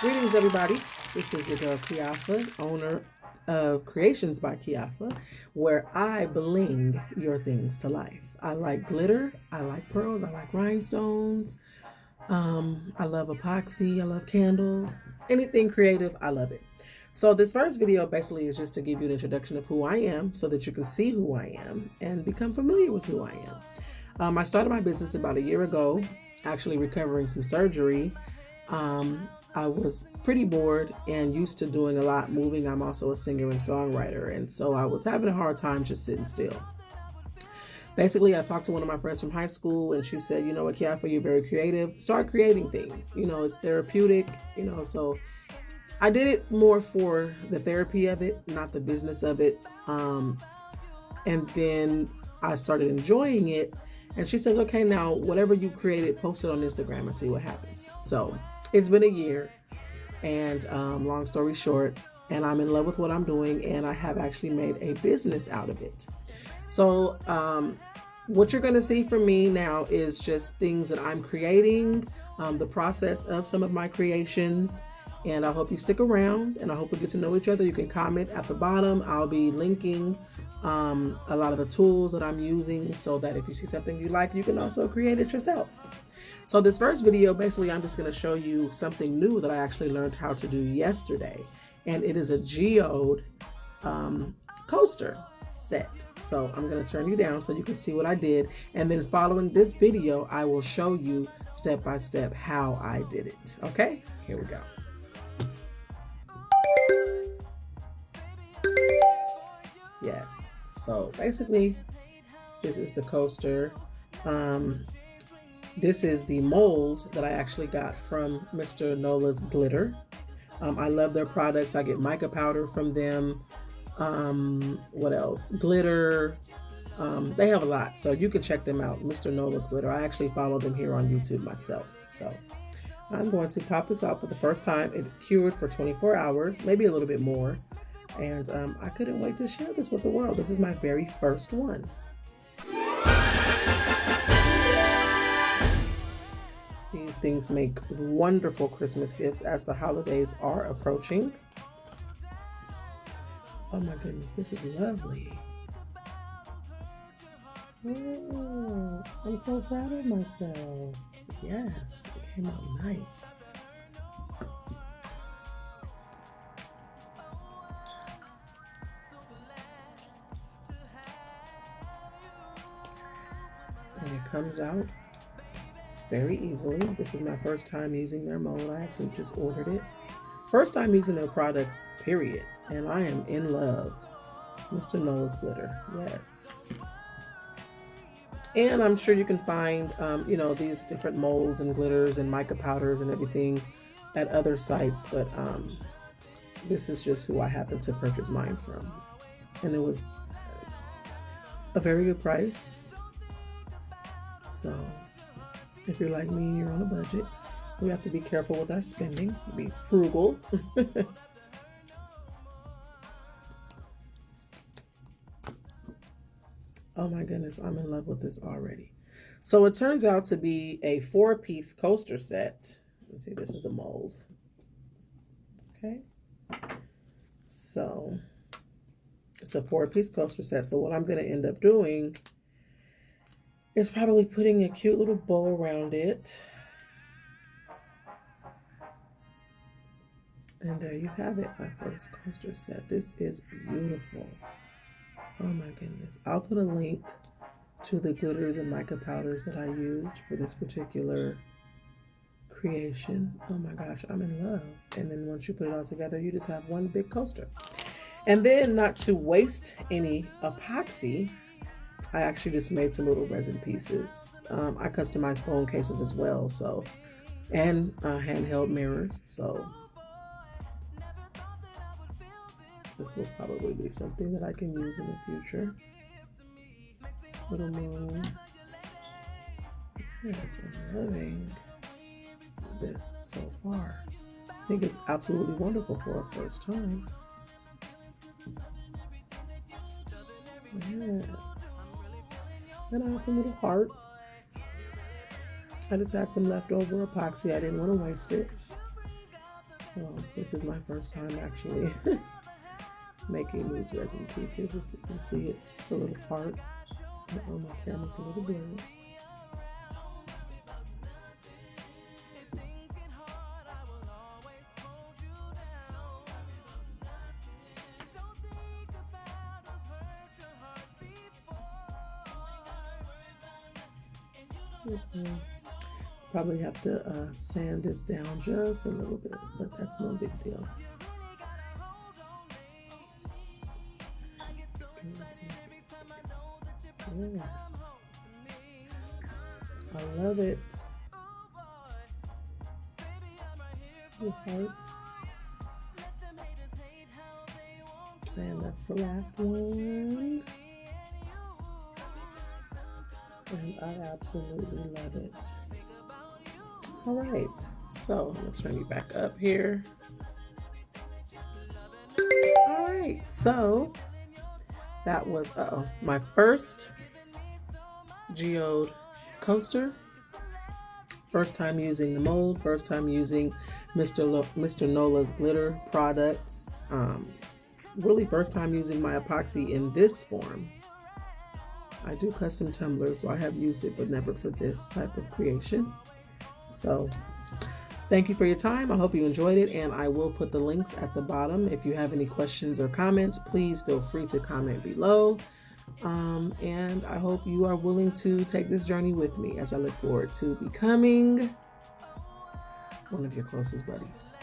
Greetings, everybody. This is your girl Kreationz, owner of Kreationz by Kreationz, where I bling your things to life. I like glitter, I like pearls, I like rhinestones. I love epoxy, I love candles, anything creative, I love it. So this first video basically is just to give you an introduction of who I am so that you can see who I am and become familiar with who I am. I started my business about a year ago, actually recovering from surgery. I was pretty bored and used to doing a lot moving. I'm also a singer and songwriter, and so I was having a hard time just sitting still. Basically, I talked to one of my friends from high school, and she said, you know what, Kiafa, you're very creative. Start creating things. You know, it's therapeutic, so I did it more for the therapy of it, not the business of it. And then I started enjoying it. And she says, okay, now whatever you created, post it on Instagram and see what happens. So it's been a year, and long story short, and I'm in love with what I'm doing, and I have actually made a business out of it. So what you're going to see from me now is just things that I'm creating, the process of some of my creations, and I hope you stick around, and I hope we get to know each other. You can comment at the bottom. I'll be linking a lot of the tools that I'm using so that if you see something you like, you can also create it yourself. So this first video, basically, I'm just going to show you something new that I actually learned how to do yesterday. And it is a geode coaster set. So I'm going to turn you down so you can see what I did. And then following this video, I will show you step by step how I did it. Okay, here we go. Yes, so basically, this is the coaster. This is the mold that I actually got from Mr. Nola's Glitter. I love their products. I get mica powder from them. What else? Glitter. They have a lot, so you can check them out. Mr. Nola's Glitter. I actually follow them here on YouTube myself. So I'm going to pop this out for the first time. It cured for 24 hours, maybe a little bit more. And I couldn't wait to share this with the world. This is my very first one. These things make wonderful Christmas gifts as the holidays are approaching. Oh my goodness, this is lovely. Oh, I'm so proud of myself. Yes, it came out nice. And it comes out very easily. This is my first time using their mold. I actually just ordered it. First time using their products, period. And I am in love. Mr. Nola's Glitter, yes. And I'm sure you can find, these different molds and glitters and mica powders and everything at other sites. But this is just who I happened to purchase mine from. And it was a very good price. So if you're like me and you're on a budget, we have to be careful with our spending, be frugal. Oh my goodness, I'm in love with this already. So it turns out to be a 4-piece coaster set. Let's see, this is the mold. Okay. So it's a 4-piece coaster set. So what I'm going to end up doing is probably putting a cute little bow around it. And there you have it, my first coaster set. This is beautiful. Oh my goodness. I'll put a link to the glitters and mica powders that I used for this particular creation. Oh my gosh, I'm in love. And then once you put it all together, you just have one big coaster. And then, not to waste any epoxy, I actually just made some little resin pieces. I customized phone cases as well, so, and handheld mirrors, so this will probably be something that I can use in the future. Little moon. Yes, I'm loving this so far. I think it's absolutely wonderful for a first time. Yes. And I have some little hearts. I just had some leftover epoxy. I didn't want to waste it. So this is my first time actually making these resin pieces. If you can see, it's just a little part. Oh, my camera's a little blurry. Probably have to sand this down just a little bit, but that's no big deal. Yeah. I love it. The hearts. And that's the last one. And I absolutely love it. All right, so I'm gonna turn you back up here. All right, so that was my first geode coaster. First time using the mold, first time using Mr. Nola's glitter products. Really first time using my epoxy in this form. I do custom tumblers, so I have used it, but never for this type of creation. So thank you for your time. I hope you enjoyed it, and I will put the links at the bottom. If you have any questions or comments, please feel free to comment below. And I hope you are willing to take this journey with me as I look forward to becoming one of your closest buddies.